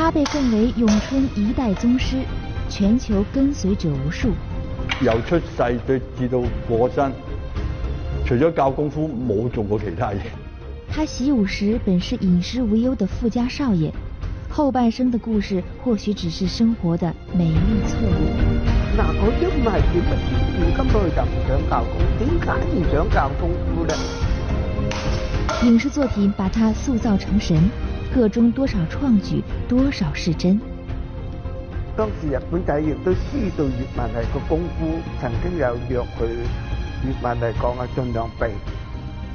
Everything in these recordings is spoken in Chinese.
他被奉为咏春一代宗师，全球跟随者无数。由出世對至到過身，除咗教功夫，冇做過其他嘢。他习武时本是饮食无忧的富家少爷，後半生的故事或許只是生活的美麗錯誤。嗱，佢都唔係點乜現今佢就唔想教功，點解唔想教功夫呢？影視作品把他塑造成神，個中多少創舉，多少是真。當時日本仔亦都知道葉問係個功夫，曾經有約佢葉問嚟講啊，盡量避。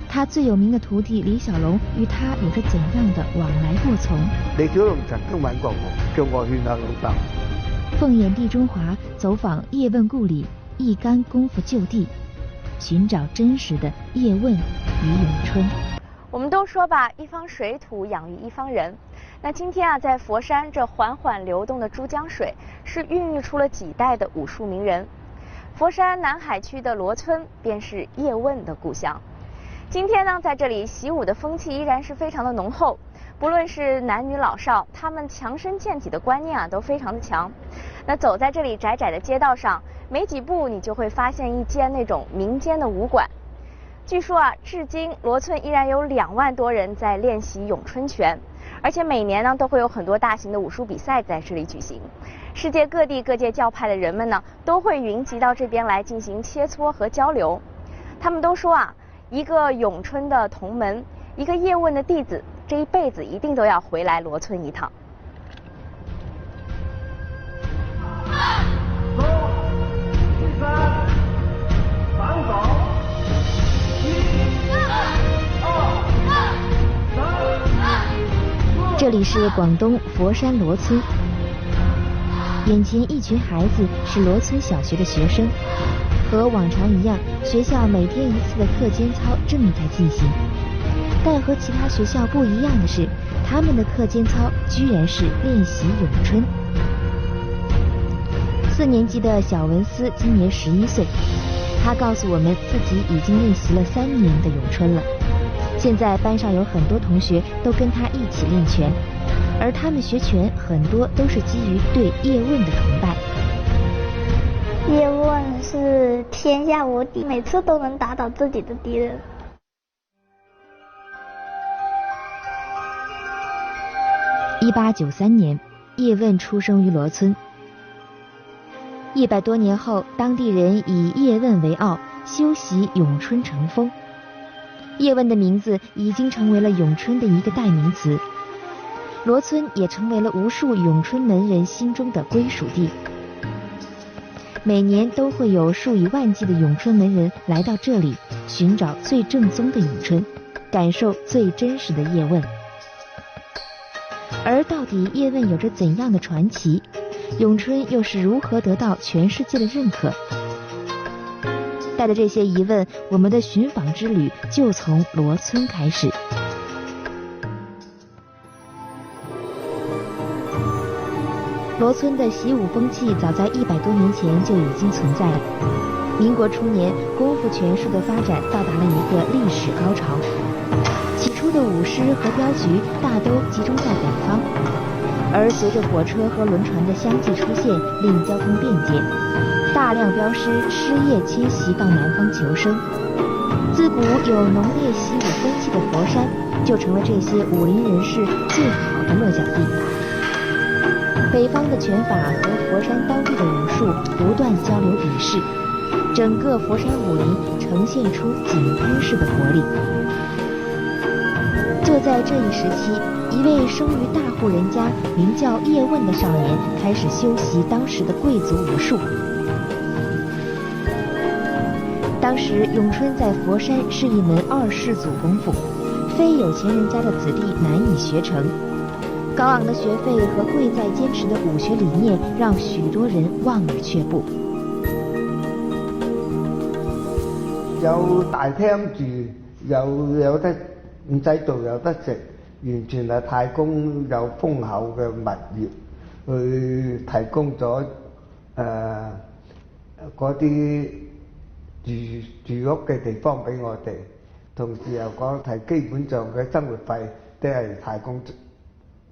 他最有名的徒弟李小龍與他有着怎樣的往來過從？李小龍曾經揾過我，叫我勸下老豆。放眼地中華，走訪葉問故里，一竿功夫就地，尋找真實的葉問與詠春。我们都说吧，一方水土养育一方人。那今天啊，在佛山这缓缓流动的珠江水，是孕育出了几代的武术名人。佛山南海区的罗村便是叶问的故乡。今天呢，在这里习武的风气依然是非常的浓厚，不论是男女老少，他们强身健体的观念啊都非常的强。那走在这里窄窄的街道上，没几步你就会发现一间那种民间的武馆。据说啊，至今罗村依然有2万多人在练习咏春拳，而且每年呢都会有很多大型的武术比赛在这里举行。世界各地各界教派的人们呢都会云集到这边来进行切磋和交流。他们都说啊，一个咏春的同门，一个叶问的弟子，这一辈子一定都要回来罗村一趟。这里是广东佛山罗村，眼前一群孩子是罗村小学的学生，和往常一样，学校每天一次的课间操正在进行。但和其他学校不一样的是，他们的课间操居然是练习咏春。4年级的小文思今年11岁，他告诉我们自己已经练习了3年的咏春了。现在班上有很多同学都跟他一起练拳，而他们学拳很多都是基于对叶问的崇拜。叶问是天下无敌，每次都能打倒自己的敌人。1893年，叶问出生于罗村。100多年后，当地人以叶问为傲，修习咏春成风。叶问的名字已经成为了咏春的一个代名词，罗村也成为了无数咏春门人心中的归属地。每年都会有数以万计的咏春门人来到这里，寻找最正宗的咏春，感受最真实的叶问。而到底叶问有着怎样的传奇？咏春又是如何得到全世界的认可？带着这些疑问，我们的寻访之旅就从罗村开始。罗村的习武风气早在100多年前就已经存在了。民国初年，功夫拳术的发展到达了一个历史高潮。起初的武师和镖局大都集中在北方，而随着火车和轮船的相继出现，令交通便捷，大量镖师失业迁徙到南方求生。自古有浓烈习武风气的佛山，就成了这些武林人士最好的落脚地。北方的拳法和佛山当地的武术不断交流比试，整个佛山武林呈现出井喷式的活力。就在这一时期，一位生于大户人家名叫叶问的少年开始修习当时的贵族武术。当时咏春在佛山是一门2世祖功夫，非有钱人家的子弟难以学成。高昂的学费和贵在坚持的武學理念，让許多人望而卻步。有大廳住，有得唔使做有得食，完全係太公有豐厚嘅物業去提供咗嗰啲住屋嘅地方俾我哋，同時又講係基本上嘅生活費都係太公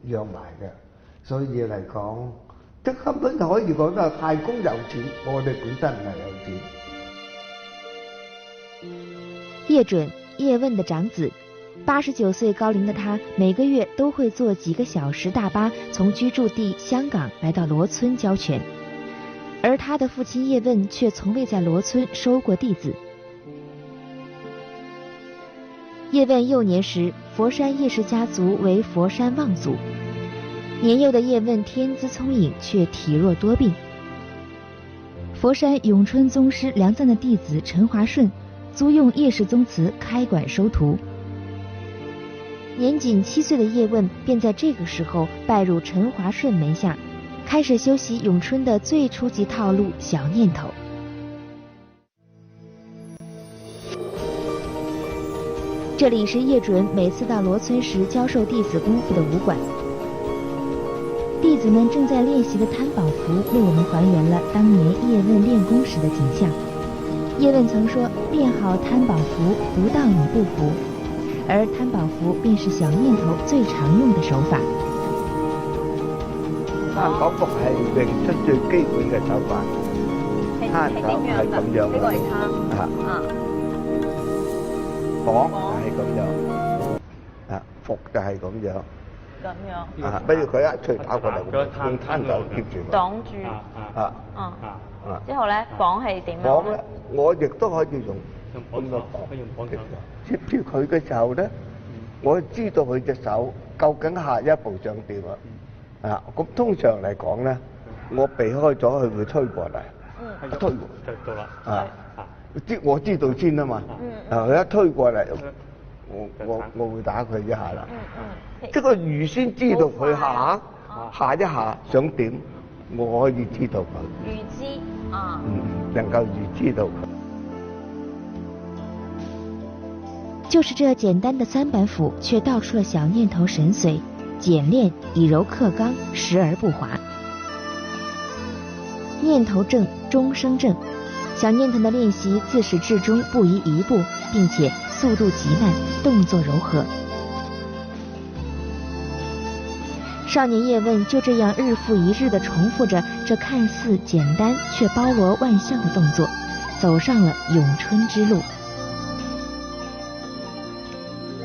養埋嘅，所以嚟講，即根本可以講到太公有錢，我哋本身唔係有錢。叶准，叶問的長子，89歲高齡的他，每個月都會坐幾個小時大巴從居住地香港來到羅村交權，而他的父親葉問卻從未在羅村收過弟子。葉問幼年時，佛山葉氏家族為佛山望族，年幼的葉問天資聰穎，卻體弱多病。佛山永春宗師梁贊的弟子陳華順租用葉氏宗祠開館收徒，年僅7歲的葉問便在這個時候拜入陳華順門下，開始修習永春的最初級套路小念頭。這裡是葉準每次到羅村時教授弟子功夫的武館，弟子們正在練習的攤寶符為我們還原了當年葉問練功時的景象。葉問曾說，練好攤寶符不到你不服，而攤寶符便是小念頭最常用的手法。攤寶符係認出最基本嘅手法，攤手係咁樣嘅，綁係咁樣，服就係咁樣。咁樣啊，不如佢一錘打過嚟，用攤手貼住擋住。之後咧，綁係點樣？綁咧，我亦都可以用咁樣綁。貼住佢嘅時候咧，我知道佢隻手究竟下一步想點啊。咁通常嚟講咧，我避開咗佢會推過嚟，推就到啦。我知道先啊嘛。佢一推過嚟，我會打佢一下啦。即係佢預先知道佢下一下想點，我可以知道佢。預知啊。能夠預知到佢。就是這簡單的三板斧，卻道出了小念頭神髓，簡練以柔克剛，實而不華。念頭正，終生正。小念頭的練習自始至終不移一步，並且速度極慢，動作柔和。少年葉問就這樣日復一日地重複着這看似簡單卻包羅萬象的動作，走上了永春之路。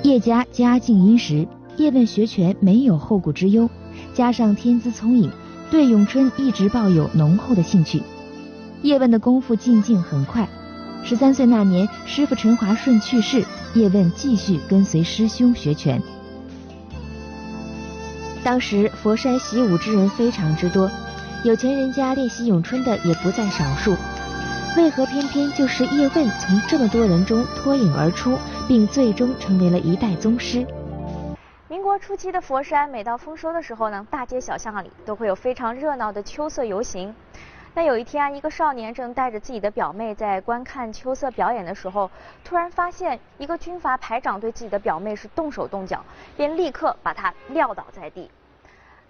葉家家境殷實，葉問學拳沒有後顧之憂，加上天資聰穎，對永春一直抱有濃厚的興趣。葉問的功夫進境很快，13歲那年，師父陳華順去世，葉問繼續跟隨師兄學拳。當時佛山習武之人非常之多，有錢人家練習詠春的也不在少數。為何偏偏就是葉問從這麼多人中脫穎而出，並最終成為了一代宗師？民國初期的佛山，每到豐收的時候呢，大街小巷裡都會有非常熱鬧的秋色遊行。那有一天啊，一個少年正帶着自己的表妹在觀看秋色表演的時候，突然發現一個軍閥排長對自己的表妹是動手動腳，便立刻把她撂倒在地。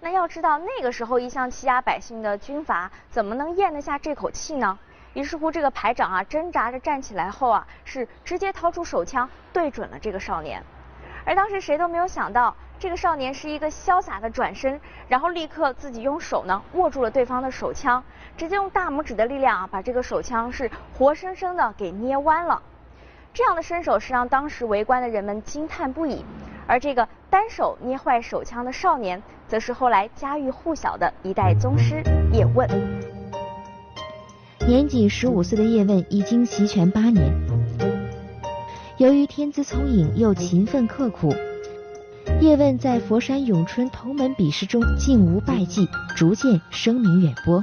那要知道那個時候一向欺壓百姓的軍閥怎麼能嚥得下這口氣呢？於是乎這個排長啊掙扎着站起來後啊，是直接掏出手槍對準了這個少年。而當時誰都沒有想到，這個少年是一個瀟灑的轉身，然後立刻自己用手呢握住了對方的手槍，直接用大拇指的力量啊把這個手槍是活生生的給捏彎了。這樣的身手是讓當時圍觀的人們驚嘆不已。而這個單手捏壞手槍的少年，則是後來家喻戶曉的一代宗師葉問。年僅15歲的葉問已經習拳8年，由於天資聰穎又勤奮刻苦，葉問在佛山永春同門比試中竟無敗績，逐漸聲名遠播。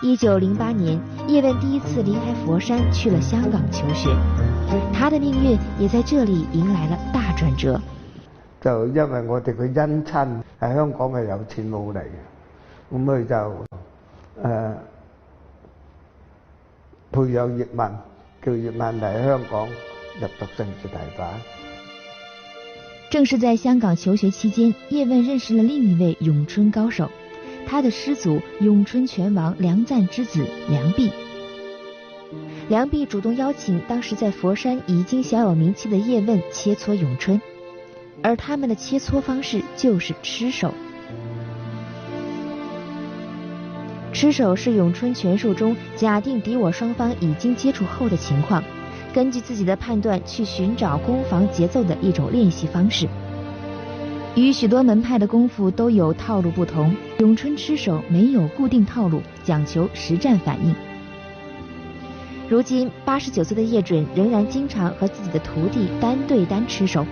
1908年，葉問第一次離開佛山去了香港求學，他的命運也在這裡迎來了大轉折。就因為我哋嘅姻親喺香港係有錢佬嚟嘅，咁佢就培養葉問，叫葉問嚟香港入讀政治大法。正是在香港求學期間，葉問認識了另一位詠春高手，他的師祖詠春拳王梁贊之子梁弼。梁弼主動邀請當時在佛山已經小有名氣的葉問切磋詠春，而他們的切磋方式就是吃手，吃手是咏春拳术中假定敌我双方已经接触后的情况，根据自己的判断去寻找攻防节奏的一种练习方式。与许多门派的功夫都有套路不同，咏春吃手没有固定套路，讲求实战反应。如今89岁的叶准仍然经常和自己的徒弟单对单吃手。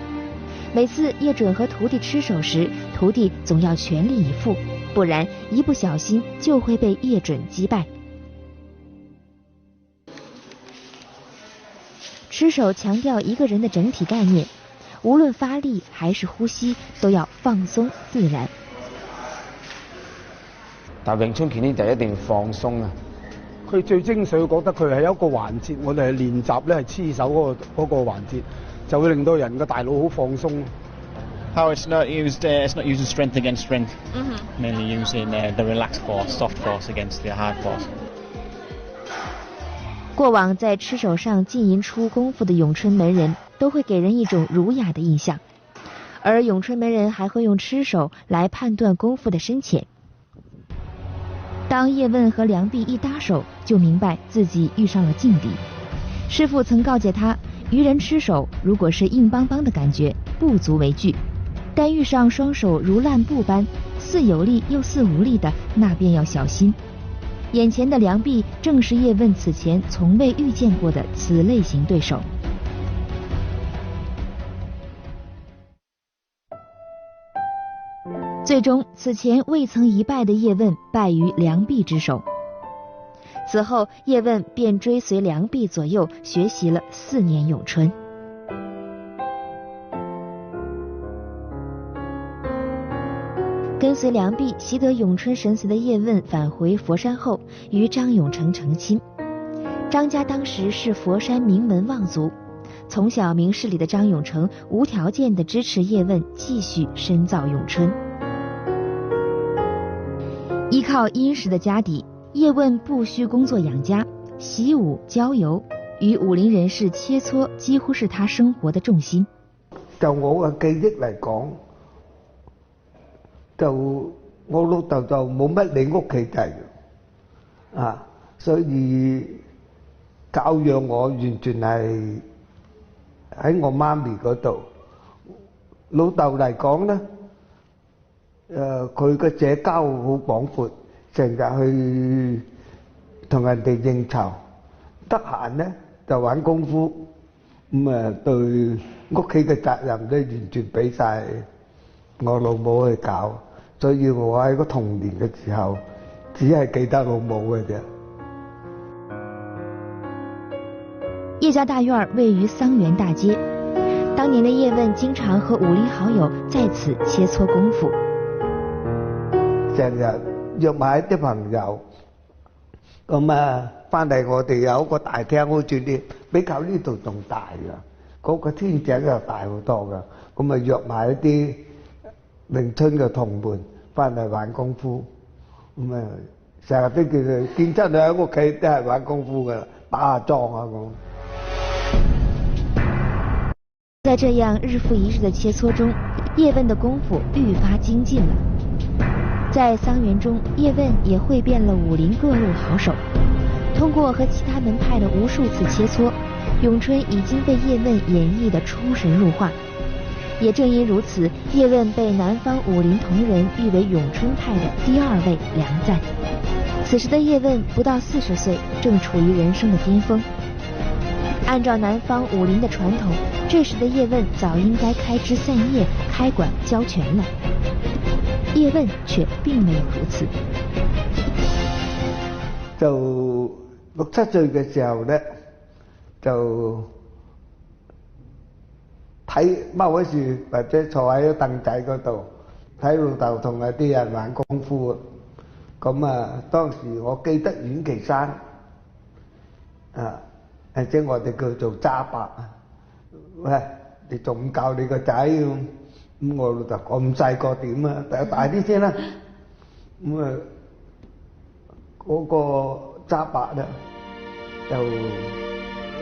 每次叶准和徒弟吃手时，徒弟总要全力以赴，不然一不小心就会被叶准击败。吃手强调一个人的整体概念，无论发力还是呼吸都要放鬆自然。但詠春拳呢就一定要放鬆啊！佢最精髓，我覺得佢係一個環節，我哋係練習咧係黐手嗰個環節，就會令到人個大腦好放鬆。How it's not using strength against strength, mainly using the relaxed force, soft force against the hard force. 过往在吃手上浸淫出功夫的咏春门人都会给人一种儒雅的印象，而咏春门人还会用吃手来判断功夫的深浅。当叶问和梁壁一搭手，就明白自己遇上了劲敌。师傅曾告诫他，与人吃手如果是硬邦邦的感觉，不足为惧，但遇上双手如烂布般似有力又似无力的，那便要小心。眼前的梁壁正是叶问此前从未遇见过的此类型对手。最终，此前未曾一败的叶问败于梁壁之手。此后，叶问便追随梁壁左右学习了4年咏春。跟随梁壁习得咏春神髓的叶问返回佛山后，与张永成成亲。张家当时是佛山名门望族，从小明事理的张永成无条件地支持叶问继续深造咏春。依靠殷实的家底，叶問不需工作養家，習武郊遊，與武林人士切磋幾乎是他生活的重心。就我嘅記憶嚟講，就我老豆就冇乜理屋企制啊，所以教養我完全係喺我媽咪嗰度。老豆嚟講咧。佢嘅社交好廣闊，成日去同人哋應酬，得閒咧就玩功夫，對屋企嘅責任咧完全俾晒我老母去搞，所以我喺個童年嘅時候，只係記得老母嘅啫。叶家大院位於桑園大街，當年的葉問經常和武林好友在此切磋功夫。成日約埋啲朋友，咁啊翻嚟我哋有一個大廳，好似啲比較呢度仲大噶，嗰個天井又大好多噶，咁啊約埋一啲詠春嘅同門翻嚟玩功夫，咁啊成日都叫佢見親你喺屋企都係玩功夫噶，打下樁啊咁。在這樣日復一日的切磋中，葉問的功夫愈發精進了。在桑園中，葉問也匯遍了武林各路好手。通過和其他門派的無數次切磋，詠春已經被葉問演繹得出神入化。也正因如此，葉問被南方武林同仁譽為詠春派的第2位良贊。此時的葉問不到40歲，正處於人生的巔峰。按照南方武林的傳統，這時的葉問早應該開枝散葉，開館教拳了。葉問卻並沒有如此。就6、7歲嘅時候咧，就睇踎喺樹或者坐喺個凳仔嗰度睇老豆同埋啲人玩功夫。咁啊，當時我記得阮岐山啊，即係我哋叫做揸白啊，喂，你仲唔教你個仔咁？咁我老豆咁細個點啊？大啲先啦。咁啊，嗰個揸白咧就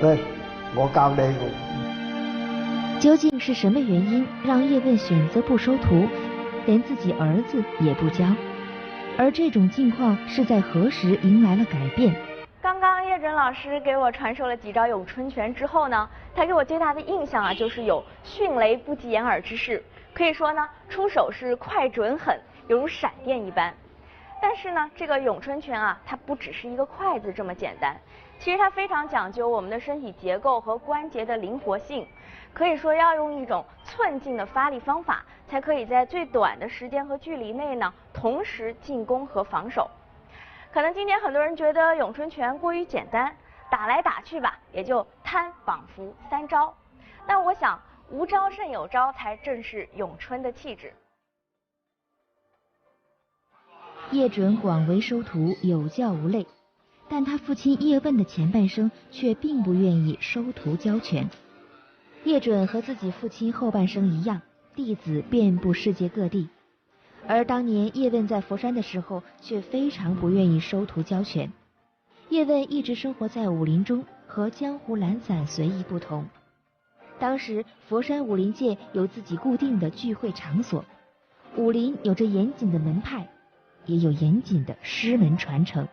喂，我教你。究竟是什麼原因讓葉問選擇不收徒，連自己兒子也不教？而这种境况是在何时迎来了改变？刚刚叶准老师给我传授了几招咏春拳之后呢，他给我最大的印象啊，就是有迅雷不及掩耳之势，可以说呢，出手是快准狠，犹如闪电一般。但是呢，这个咏春拳啊，它不只是一个快字这么简单，其实它非常讲究我们的身体结构和关节的灵活性，可以说要用一种寸劲的发力方法，才可以在最短的时间和距离内呢，同时进攻和防守。可能今天很多人觉得咏春拳过于简单，打来打去吧，也就摊绑扶3招。但我想，无招胜有招才正是咏春的气质。叶准广为收徒，有教无类，但他父亲叶问的前半生却并不愿意收徒教拳。叶准和自己父亲后半生一样，弟子遍布世界各地。而当年叶问在佛山的时候，却非常不愿意收徒教拳。叶问一直生活在武林中，和江湖懒散随意不同。当时佛山武林界有自己固定的聚会场所，武林有着嚴謹的門派，也有嚴謹的師門傳承。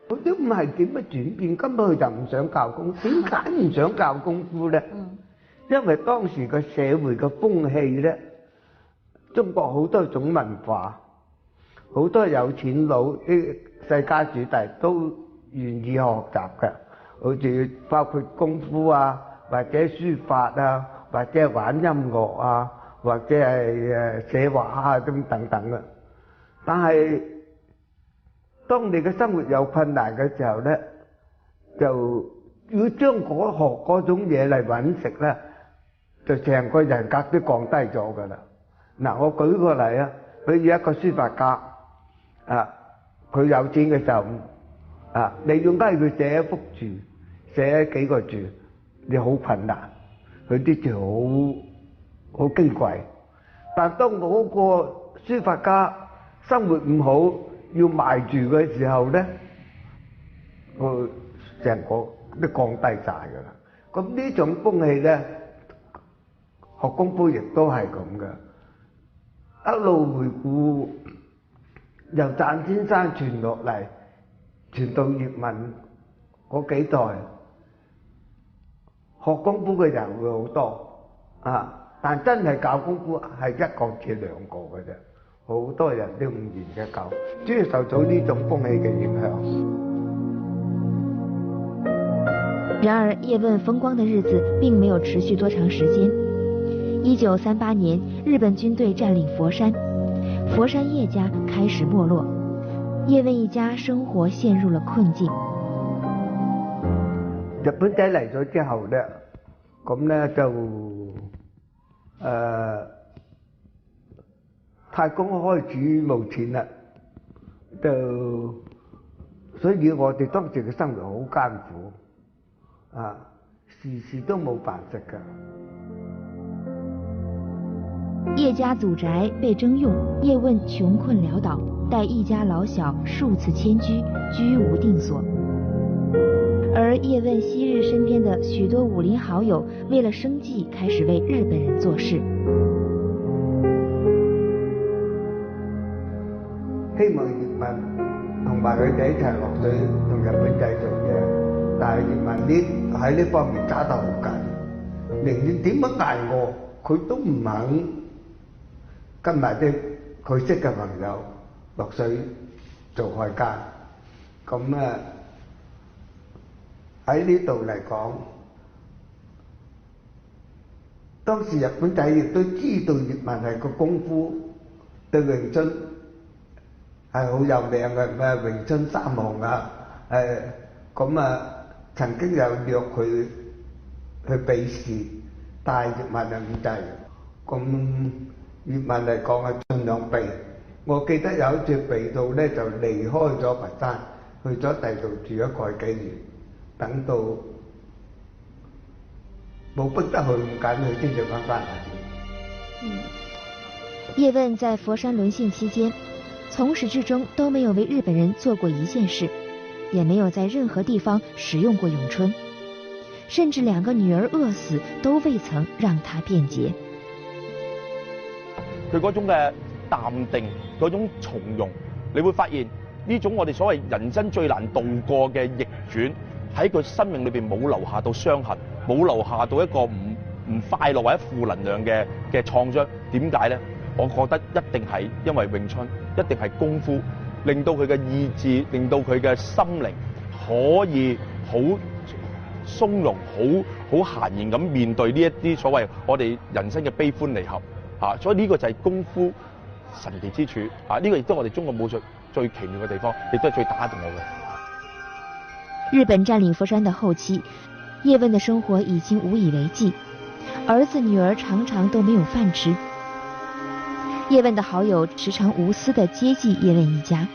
佢都唔係點樣轉變，根本佢就唔想教功夫。點解唔想教功夫咧？因為當時個社會嘅風氣咧，中國好多種文化，好多有錢佬啲世家子弟都願意學習嘅，好似包括功夫啊，或者書法啊，或者玩音樂啊，或者係寫畫啊咁等等嘅。但係當你嘅生活有困難嘅時候咧，就要將學嗰種嘢嚟揾食咧，就成個人格都降低咗㗎啦。嗱，我舉個例啊，譬如一個書法家啊，佢有錢嘅時候啊，你要嗌佢寫一幅字，寫幾個字，你好困難，佢啲字好矜貴。但當嗰個書法家生活唔好，要賣住嘅時候咧，佢成個都降低晒㗎啦。咁呢種風氣咧，學功夫亦都係咁嘅。一路回顧由贊先生傳落嚟，傳到葉問嗰幾代，學功夫嘅人會好多啊！但真係教功夫係一個至兩個嘅啫，好多人都唔願意教，主要受到呢種風氣嘅影響。然而，叶问风光的日子并没有持续多长时间。1938年，日本军队占领佛山，佛山叶家开始没落，叶问一家生活陷入了困境。日本仔嚟咗之後咧，咁咧就太公開始冇錢啦，就所以我哋當時嘅生活好艱苦。啊，時時都冇飯食㗎。叶家祖宅被征用，叶问窮困潦倒，帶一家老小數次遷居，居無定所。而叶问昔日身邊的許多武林好友，為了生計，開始為日本人做事。希望葉問同埋佢哋一齊落水同日本仔做嘢。但係葉問喺呢方面揸得好緊，寧願點樣捱餓，佢都唔肯跟埋啲佢識嘅朋友落水做漢奸。咁啊喺呢度嚟講，當時日本仔亦都知道葉問係個功夫對詠春係好有名嘅，咩詠春三雄啊，咁啊。曾經有約佢去比試，但係葉問係唔制。咁葉問嚟講係盡量避。我記得有一次避到咧，就離開咗佛山，去咗第度住咗個幾年，等到冇逼得佢咁緊，佢先至翻嚟。叶問在佛山淪陷期間，從始至終都沒有為日本人做過一件事。也沒有在任何地方使用過詠春，甚至2個女兒餓死都未曾讓他辯解。佢嗰種嘅淡定，嗰種從容，你會發現呢種我哋所謂人生最難度過嘅逆轉，喺佢生命裏邊冇留下到傷痕，冇留下到一個唔快樂或者負能量嘅創傷。點解咧？我覺得一定係因為詠春，一定係功夫，令到佢嘅意志，令到佢嘅心靈可以好鬆容、好閒然咁面對呢一啲所謂我哋人生嘅悲歡離合啊！所以呢個就係功夫神奇之處啊！呢個亦都係我哋中國武術最奇妙嘅地方，亦都係最打動我嘅。日本占領佛山的後期，葉問的生活已經無以為繼，兒子女兒常常都沒有飯吃。葉問的好友時常無私地接濟葉問一家，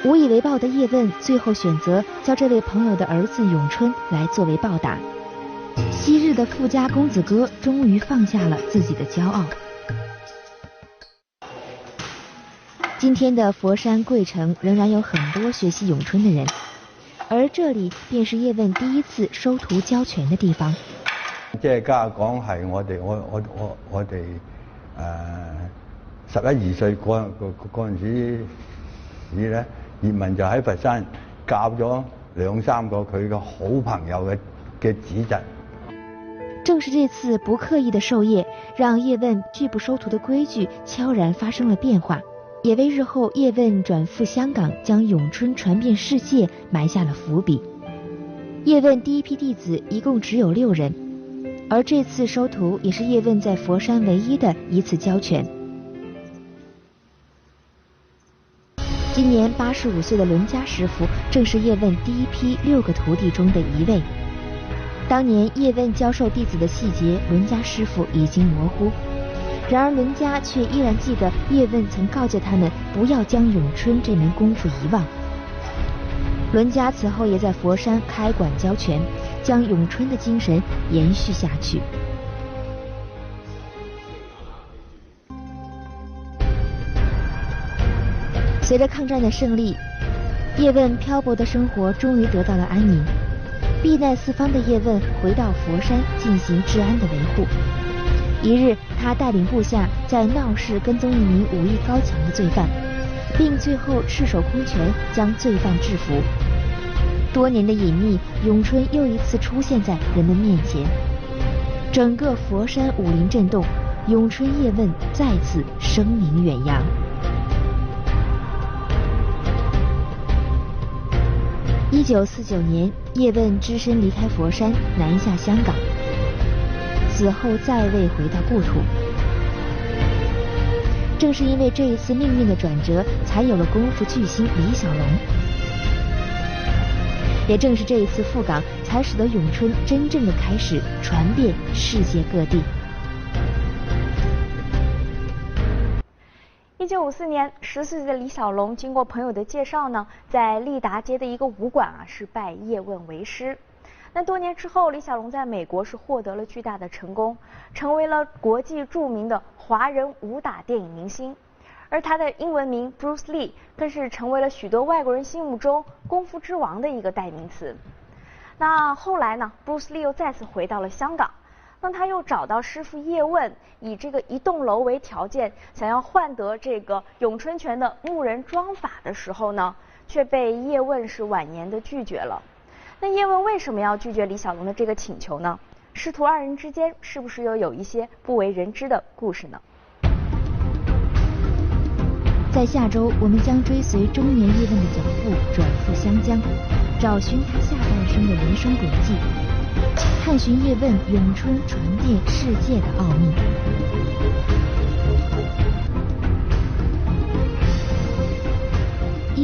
無以為報的葉問最後選擇叫這位朋友的兒子詠春來作為報答。昔日的富家公子哥終於放下了自己的驕傲。今天的佛山桂城仍然有很多學習詠春的人，而這裡便是葉問第一次收徒教拳的地方。即係家下講係我哋11、12歲嗰陣時咧，葉問就喺佛山教咗2、3個佢嘅好朋友嘅子侄。正是這次不刻意的授業，讓葉問拒不收徒的規矩悄然發生了變化，也為日後葉問轉赴香港將詠春傳遍世界埋下了伏筆。葉問第一批弟子一共只有6人，而這次收徒也是葉問在佛山唯一的一次教拳。今年85歲的倫家師傅正是葉問第一批6個徒弟中的一位。當年葉問教授弟子的細節，倫家師傅已經模糊，然而倫家卻依然記得葉問曾告誡他們不要將詠春這門功夫遺忘。倫家此後也在佛山開館教拳，將詠春的精神延續下去。隨着抗戰的勝利，葉問漂泊的生活終於得到了安寧。避難四方的葉問回到佛山進行治安的維護。一日，他帶領部下在鬧市跟蹤一名武藝高強的罪犯，並最後赤手空拳將罪犯制服。多年的隱秘，詠春又一次出現在人們面前，整個佛山武林震動，詠春葉問再次聲名遠揚。1949年，葉問只身離開佛山，南下香港，此後再未回到故土。正是因為這一次命運的轉折，才有了功夫巨星李小龍。也正是這一次赴港，才使得詠春真正的開始傳遍世界各地。1954年，14歲的李小龍經過朋友的介紹呢，在利達街的一個武館是拜葉問為師。那多年之後，李小龍在美國是獲得了巨大的成功，成為了國際著名的華人武打電影明星。而他的英文名 Bruce Lee 更是成為了許多外國人心目中功夫之王的一個代名詞。那後來呢，Bruce Lee 又再次回到了香港。當他又找到師傅葉問，以這個一棟樓為條件，想要換得這個詠春拳的木人樁法的時候呢，卻被葉問是婉言的拒絕了。那葉問為什麼要拒絕李小龍的這個請求呢？師徒二人之間是不是又有一些不為人知的故事呢？在下周，我們將追隨中年葉問的腳步，轉赴湘江，找尋他下半生的人生軌跡。探尋葉問詠春傳遍世界的奧秘。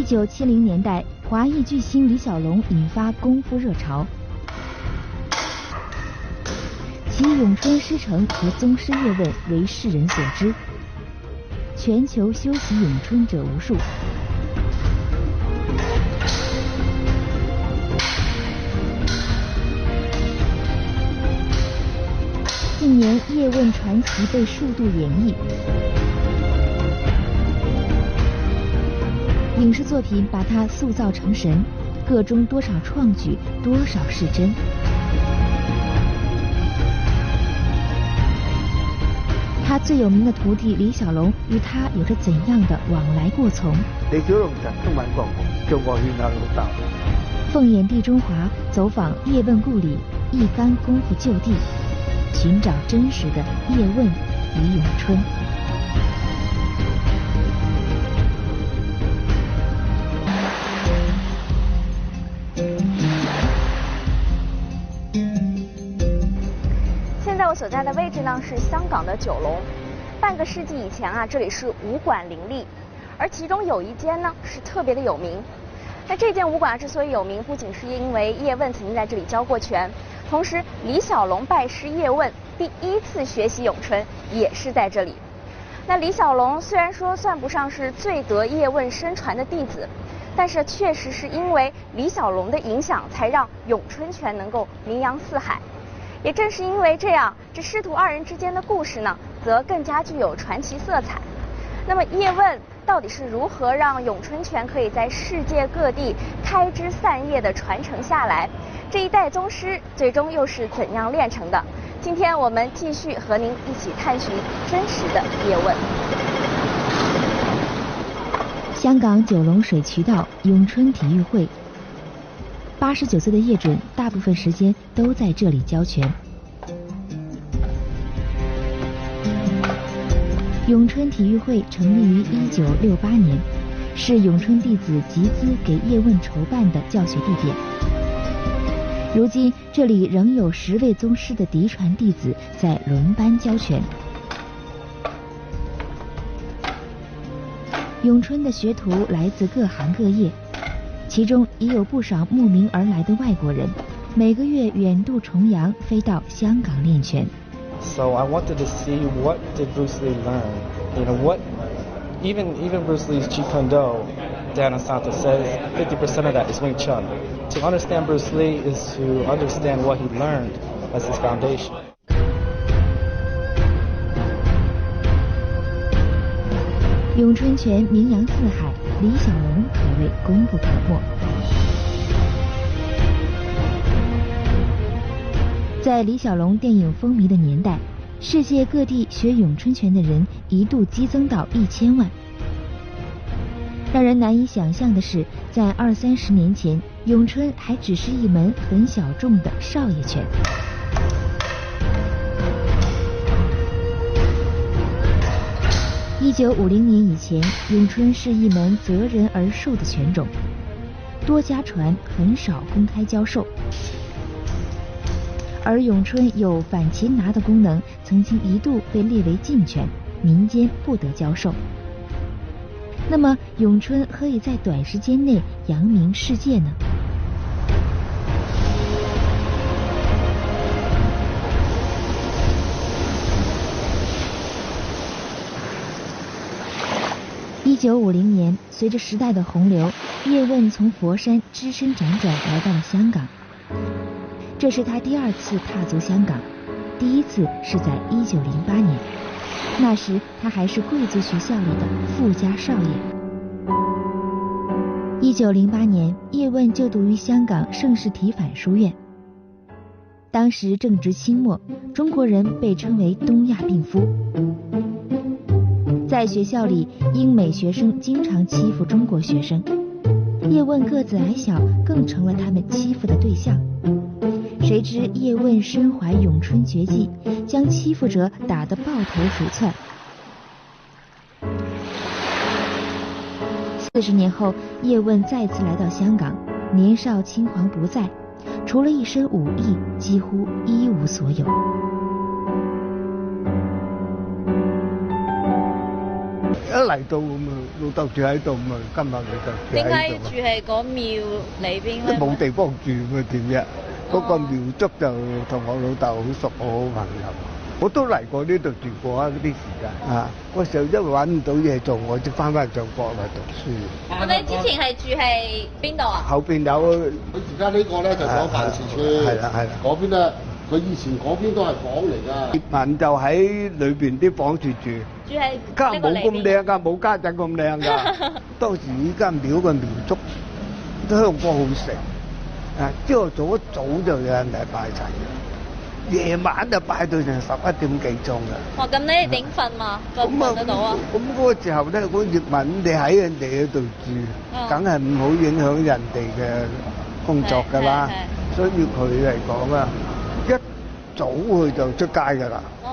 1970年代，華裔巨星李小龍引發功夫熱潮，其詠春師承和宗師葉問為世人所知，全球修習詠春者無數。近年葉問傳奇被數度演繹，影視作品把他塑造成神，個中多少創舉，多少是真。他最有名的徒弟李小龙与他有着怎样的往来过从？李小龍就中文過我，做過勸下老豆。放眼地中华，走访叶问故里，一干功夫就地，寻找真实的叶问与咏春。现在我所在的位置呢是香港的九龙。半个世纪以前啊，这里是武馆林立，而其中有一间呢是特别的有名。那这间武馆之所以有名，不仅是因为叶问曾经在这里教过拳，同时李小龙拜师叶问第一次学习咏春也是在这里。那李小龙虽然说算不上是最得叶问身传的弟子，但是确实是因为李小龙的影响，才让咏春拳能够名扬四海。也正是因为这样，这师徒二人之间的故事呢，则更加具有传奇色彩。那么叶问到底是如何让咏春拳可以在世界各地开枝散叶的传承下来？这一代宗师最终又是怎样炼成的？今天我们继续和您一起探寻真实的叶问。香港九龙水渠道咏春体育会，89岁的叶准大部分时间都在这里教拳。咏春体育会成立于1968年，是咏春弟子集资给叶问筹办的教学地点。如今这里仍有10位宗师的嫡传弟子在轮班教拳。咏春的学徒来自各行各业，其中也有不少慕名而来的外国人，每个月远渡重洋飞到香港练拳。So I wanted to see what did Bruce Lee learn. You know what? Even Bruce Lee's Jeet Kune Do down in Santa says 50% of that is Wing Chun. To understand Bruce Lee is to understand what he learned as his foundation. 咏春拳名扬四海，李小龙可谓功不可没。在李小龙电影风靡的年代，世界各地学咏春拳的人一度激增到1000万。让人难以想象的是，在20-30年前，咏春还只是一门很小众的少爷拳。1950年以前，咏春是一门择人而授的拳种，多家传，很少公开教授。而咏春有反擒拿的功能，曾经一度被列为禁拳，民间不得教授。那么，咏春何以在短时间内扬名世界呢？1950年，随着时代的洪流，叶问从佛山只身辗转来到了香港。这是他第2次踏足香港，第1次是在1908年，那时他还是贵族学校里的富家少爷。1908年，叶问就读于香港盛世体反书院。当时正值清末，中国人被称为东亚病夫。在学校里，英美学生经常欺负中国学生，叶问个子矮小，更成了他们欺负的对象。谁知叶问身怀咏春绝技，将欺负者打得抱头鼠窜。40年后，叶问再次来到香港，年少轻狂不在，除了一身武艺，几乎一无所有。一嚟到咁啊，老豆住喺度咁啊，今日老豆住喺度。點解住喺嗰廟裏邊咧？冇地方住咪點啫？嗰個廟祝就同我老豆好熟，我好朋友。我都嚟過呢度住過啊，嗰啲時間啊。嗰時候因為揾唔到嘢做，我就翻返上國內讀書。咁你之前係住喺邊度啊？後邊有佢而家呢個咧就講辦事處。係啦係啦。嗰邊咧，佢以前嗰邊都係房嚟㗎。葉問就喺裏邊啲房住住。住喺家冇咁靚㗎，冇家陣咁靚㗎。當時依間廟嘅廟祝都香火好盛。啊！朝頭早一早就有人嚟拜神嘅。夜晚就擺到成11點幾鐘㗎。哦，咁你點瞓嘛？瞓唔瞓得到啊？咁嗰個時候咧，嗰葉問你喺人哋嗰度住，梗係唔好影響人哋嘅工作㗎啦。所以佢嚟講啊，一早佢就出街㗎啦。哦。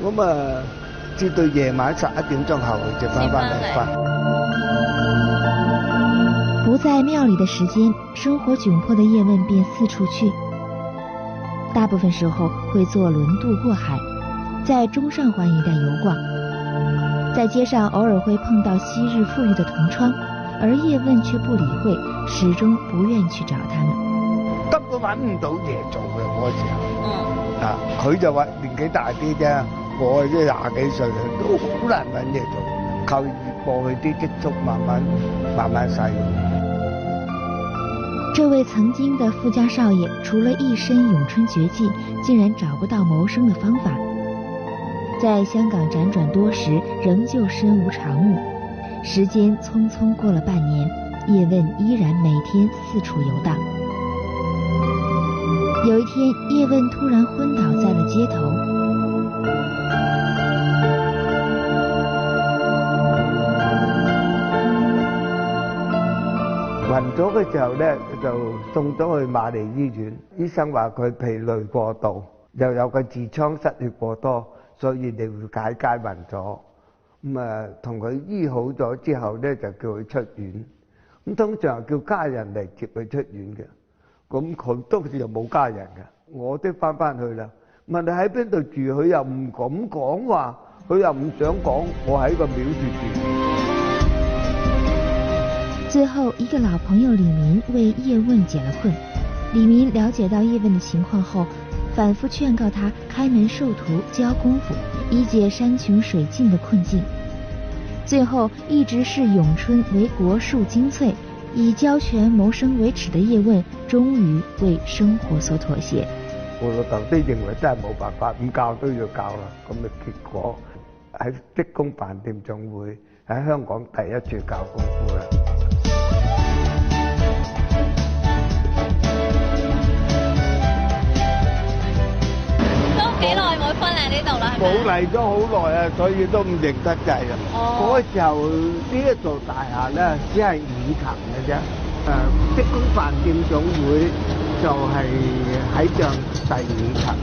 咁啊，至到夜晚11點鐘後，佢就翻嚟瞓。不在庙里的时间，生活窘迫的叶问便四处去。大部分时候会坐轮渡过海，在中上环一带游逛。在街上偶尔会碰到昔日富裕的同窗，而叶問卻不理會，始終不願去找他們。根本揾唔到嘢做嘅嗰時候。啊，佢就話年紀大啲啫，我即係20幾歲啦，都好難揾嘢做，靠過去啲積蓄慢慢使。这位曾經的富家少爺，除了一身詠春絕技，竟然找不到謀生的方法。在香港輾轉多時，仍舊身無長物。時間匆匆過了半年，葉問依然每天四處遊蕩。有一天，葉問突然昏倒在了街頭。暈咗嘅時候咧，就送咗去瑪麗醫院，醫生話佢疲累過度，又有個痔瘡失血過多，所以你會解暈咗。咁啊，同佢醫好咗之後咧，就叫佢出院。咁通常叫家人嚟接佢出院嘅。咁佢當時又冇家人嘅，我都翻去啦。問你喺邊度住，佢又唔敢講話，佢又唔想講，我喺個廟住住。最後，一個老朋友李明為葉問解了困。李明了解到葉問的情況後，反覆勸告他開門授徒教功夫，以解山窮水盡的困境。最後，一直視詠春為國術精粹，以教拳謀生為恥的葉問，終於為生活所妥協。我老豆都認為真係冇辦法，唔教都要教啦。咁嘅結果喺職工飯店總會喺香港第一次教功夫啦。幾耐冇翻嚟呢度啦？冇嚟咗好耐啊，所以都唔認得滯啊。嗰時候呢一座大廈咧，只係5層嘅啫。職工飯店總會就係喺上第5層，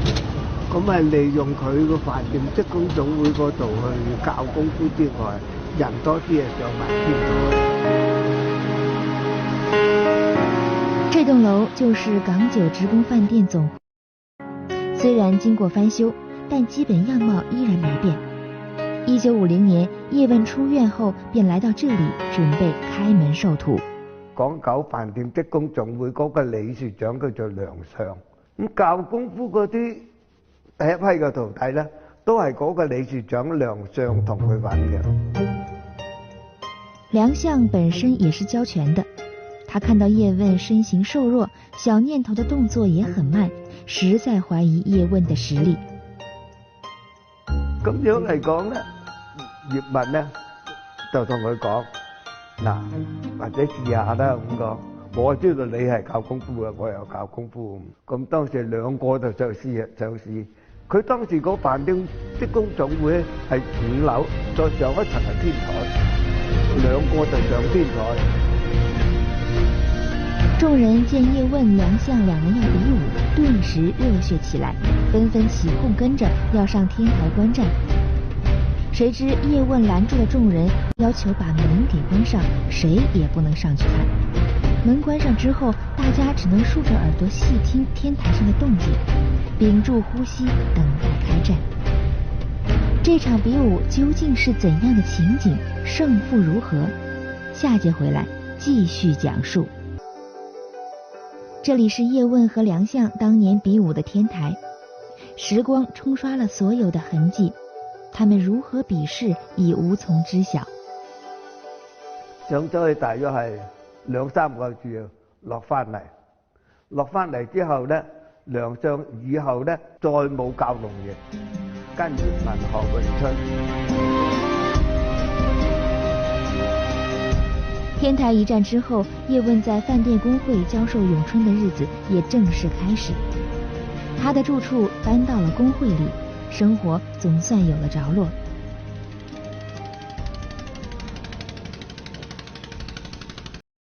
咁係利用佢個飯店職工總會嗰度去教功夫之外，人多啲啊上埋天台。這棟樓就是港九職工飯店總會。雖然經過翻修，但基本樣貌依然沒變。1950年，葉問出院後便來到這裡，準備開門授徒。港九飯店職工總會嗰個理事長叫做梁相，咁教功夫嗰啲第一批嘅徒弟咧，都係嗰個理事長梁相同佢揾嘅。梁相本身也是教拳的，他看到葉問身形瘦弱，小念頭的動作也很慢，實在懷疑葉問的實力。咁樣嚟講咧，葉問咧就同佢講嗱，或者試下啦咁講。我知道你係教功夫嘅，我又教功夫。咁當時兩個就試。佢當時嗰飯店職工總會咧係5樓，再上一層係天台，兩個就上天台。眾人見葉問、梁相兩人要比武，頓時熱血起來，紛紛起哄跟着要上天台觀戰。誰知葉問攔住了眾人，要求把門給關上，誰也不能上去看。門關上之後，大家只能豎着耳朵細聽天台上的動靜，屏住呼吸等待開戰。這場比武究竟是怎樣的情景？勝負如何？下節回來繼續講述。這裡是葉問和梁相當年比武的天台，時光沖刷了所有的痕跡，他們如何比試已無從知曉。上咗去大約係2-3個月落翻嚟之後咧，梁相以後咧再冇教龍翼，跟葉問學詠春。天台一戰之後，葉問在飯店工會教授詠春的日子也正式開始。他的住处搬到了工会里，生活总算有了着落。